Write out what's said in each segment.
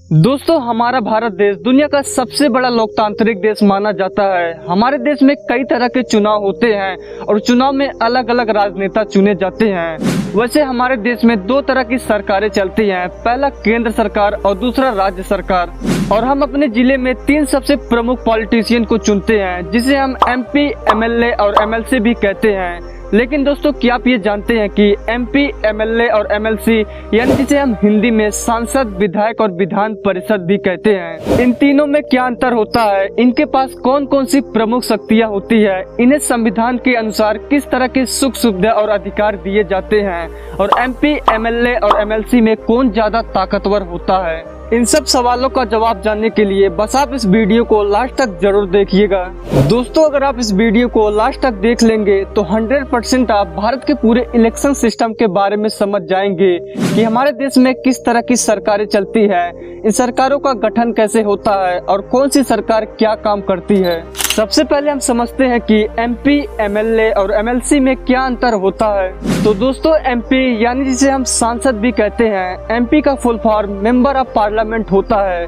दोस्तों, हमारा भारत देश दुनिया का सबसे बड़ा लोकतांत्रिक देश माना जाता है। हमारे देश में कई तरह के चुनाव होते हैं और चुनाव में अलग अलग राजनेता चुने जाते हैं। वैसे हमारे देश में दो तरह की सरकारें चलती हैं, पहला केंद्र सरकार और दूसरा राज्य सरकार। और हम अपने जिले में तीन सबसे प्रमुख पॉलिटिशियन को चुनते हैं, जिसे हम MP, MLA और MLC भी कहते हैं। लेकिन दोस्तों, क्या आप ये जानते हैं कि MP, MLA और MLC यानी जिसे हम हिंदी में सांसद, विधायक और विधान परिषद भी कहते हैं, इन तीनों में क्या अंतर होता है, इनके पास कौन कौन सी प्रमुख शक्तियां होती है, इन्हें संविधान के अनुसार किस तरह के सुख सुविधा और अधिकार दिए जाते हैं, और MP, MLA और MLC में कौन ज्यादा ताकतवर होता है। इन सब सवालों का जवाब जानने के लिए बस आप इस वीडियो को लास्ट तक जरूर देखिएगा। दोस्तों, अगर आप इस वीडियो को लास्ट तक देख लेंगे तो 100% आप भारत के पूरे इलेक्शन सिस्टम के बारे में समझ जाएंगे कि हमारे देश में किस तरह की सरकारें चलती है, इन सरकारों का गठन कैसे होता है और कौन सी सरकार क्या काम करती है। सबसे पहले हम समझते हैं कि MP, MLA और MLC में क्या अंतर होता है। तो दोस्तों, MP यानी जिसे हम सांसद भी कहते हैं, MP का full form member of parliament होता है।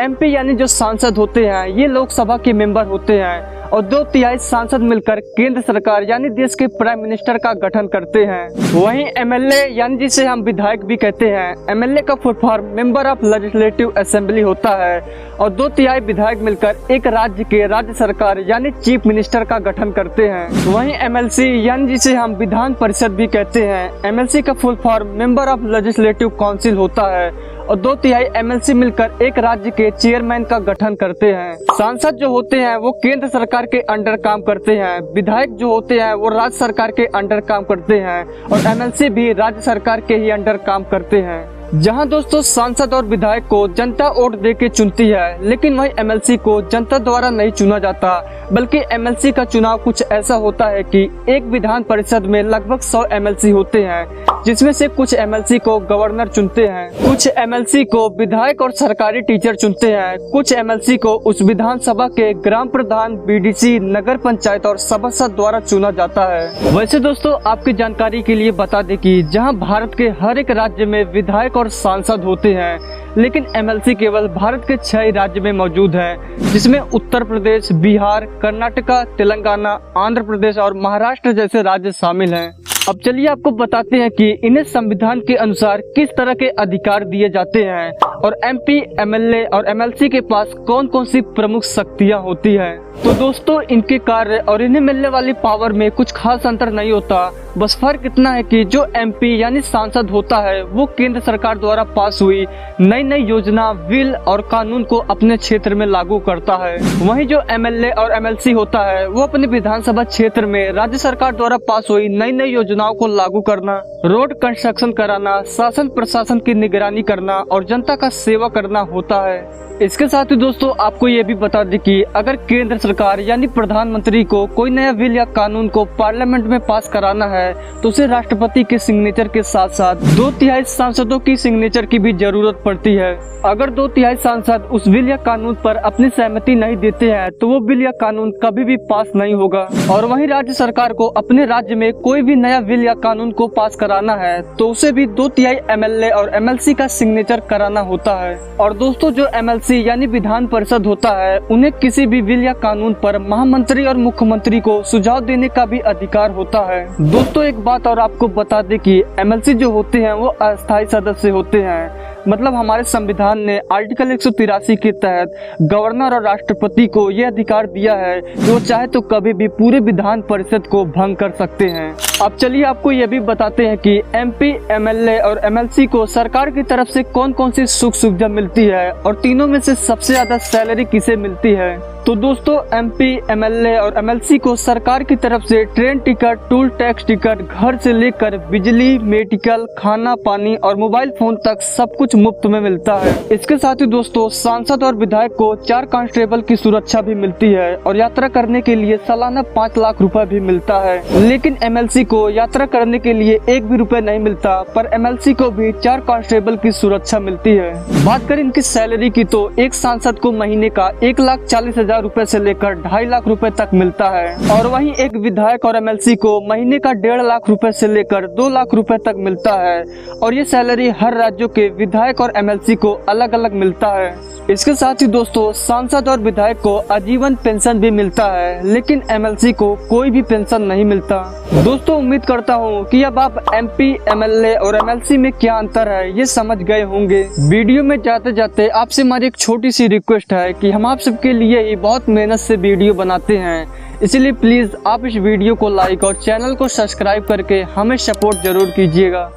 MP यानी जो सांसद होते हैं, ये लोकसभा के मेंबर होते हैं और 2/3 सांसद मिलकर केंद्र सरकार यानी देश के प्राइम मिनिस्टर का गठन करते हैं। वहीं MLA यानी जिसे हम विधायक भी कहते हैं, MLA का full form member of legislative assembly होता है और 2/3 विधायक मिलकर एक राज्य के राज्य सरकार यानी चीफ मिनिस्टर का गठन करते हैं। वहीं MLC यानी जिसे हम विधान परिषद भी कहते हैं, MLC का full form member of legislative council होता है और 2/3 MLC मिलकर एक राज्य के चेयरमैन का गठन करते हैं। सांसद जो होते हैं वो केंद्र सरकार के अंडर काम करते हैं, विधायक जो होते हैं वो राज्य सरकार के अंडर काम करते हैं और MLC भी राज्य सरकार के ही अंडर काम करते हैं। जहां दोस्तों सांसद और विधायक को जनता वोट दे के चुनती है, लेकिन वही MLC को जनता द्वारा नहीं चुना जाता, बल्कि MLC का चुनाव कुछ ऐसा होता है कि एक विधान परिषद में लगभग 100 MLC होते हैं, जिसमें से कुछ MLC को गवर्नर चुनते हैं, कुछ MLC को विधायक और सरकारी टीचर चुनते हैं, कुछ MLC को उस विधानसभा के ग्राम प्रधान, BDC, नगर पंचायत और सभासद द्वारा चुना जाता है। वैसे दोस्तों, आपकी जानकारी के लिए बता दें कि जहां भारत के हर एक राज्य में विधायक और सांसद होते हैं, लेकिन MLC केवल भारत के 6 राज्य में मौजूद है, जिसमें उत्तर प्रदेश, बिहार, कर्नाटका, तेलंगाना, आंध्र प्रदेश और महाराष्ट्र जैसे राज्य शामिल हैं। अब चलिए आपको बताते हैं कि इन्हें संविधान के अनुसार किस तरह के अधिकार दिए जाते हैं और MP, MLA और MLC के पास कौन कौन सी प्रमुख शक्तियां होती है। तो दोस्तों, इनके कार्य और इन्हें मिलने वाली पावर में कुछ खास अंतर नहीं होता, बस फर्क इतना है कि जो MP यानी सांसद होता है वो केंद्र सरकार द्वारा पास हुई नई नई योजना, बिल और कानून को अपने क्षेत्र में लागू करता है। वहीं जो MLA और MLC होता है वो अपने विधानसभा क्षेत्र में राज्य सरकार द्वारा पास हुई नई नई योजनाओं को लागू करना, रोड कंस्ट्रक्शन कराना, शासन प्रशासन की निगरानी करना और जनता का सेवा करना होता है। इसके साथ ही दोस्तों, आपको ये भी बता दें कि अगर केंद्र सरकार यानी प्रधानमंत्री को कोई नया बिल या कानून को पार्लियामेंट में पास कराना है तो उसे राष्ट्रपति के सिग्नेचर के साथ साथ 2/3 सांसदों की सिग्नेचर की भी जरूरत पड़ती है। अगर 2/3 सांसद उस बिल या कानून पर अपनी सहमति नहीं देते हैं तो वो बिल या कानून कभी भी पास नहीं होगा। और वहीं राज्य सरकार को अपने राज्य में कोई भी नया बिल या कानून को पास कराना है तो उसे भी 2/3 MLA और MLC का सिग्नेचर कराना होता है। और दोस्तों, जो MLC यानी विधान परिषद होता है, उन्हें किसी भी बिल या कानून पर महामंत्री और मुख्यमंत्री को सुझाव देने का भी अधिकार होता है। दोस्तों, एक बात और आपको बता दें कि MLC जो होते हैं वो अस्थायी सदस्य होते हैं, मतलब हमारे संविधान ने आर्टिकल 183 के तहत गवर्नर और राष्ट्रपति को यह अधिकार दिया है कि वो चाहे तो कभी भी पूरे विधान परिषद को भंग कर सकते हैं। अब चलिए आपको यह भी बताते हैं कि MP, MLA और MLC को सरकार की तरफ से कौन कौन सी सुख सुविधा मिलती है और तीनों में से सबसे ज्यादा सैलरी किसे मिलती है। तो दोस्तों, MP, MLA और MLC को सरकार की तरफ से train ticket, toll tax ticket, घर से लेकर बिजली, मेडिकल, खाना पानी और मोबाइल फोन तक सब कुछ मुफ्त में मिलता है। इसके साथ ही दोस्तों, सांसद और विधायक को 4 कांस्टेबल की सुरक्षा भी मिलती है और यात्रा करने के लिए सालाना 5 लाख रुपए भी मिलता है। लेकिन MLC को यात्रा करने के लिए 1 भी रुपए नहीं मिलता, पर MLC को भी 4 कांस्टेबल की सुरक्षा मिलती है। बात करें इनकी सैलरी की तो एक सांसद को महीने का 1,40,000 रुपए से लेकर 2.5 लाख रुपए तक मिलता है और वहीं एक विधायक और MLC को महीने का 1.5 लाख रुपए से लेकर 2 लाख रुपए तक मिलता है। और ये सैलरी हर राज्यों के विधायक विधायक और एमएलसी को अलग अलग मिलता है। इसके साथ ही दोस्तों सांसद और विधायक को आजीवन पेंशन भी मिलता है, लेकिन एमएलसी को कोई भी पेंशन नहीं मिलता। दोस्तों उम्मीद करता हूँ कि अब आप एमपी, एमएलए और एमएलसी में क्या अंतर है ये समझ गए होंगे। वीडियो में जाते जाते आपसे हमारी एक छोटी सी रिक्वेस्ट है कि हम आप सबके लिए ही बहुत मेहनत से वीडियो बनाते हैं, इसलिए प्लीज आप इस वीडियो को लाइक और चैनल को सब्सक्राइब करके हमें सपोर्ट जरूर कीजिएगा।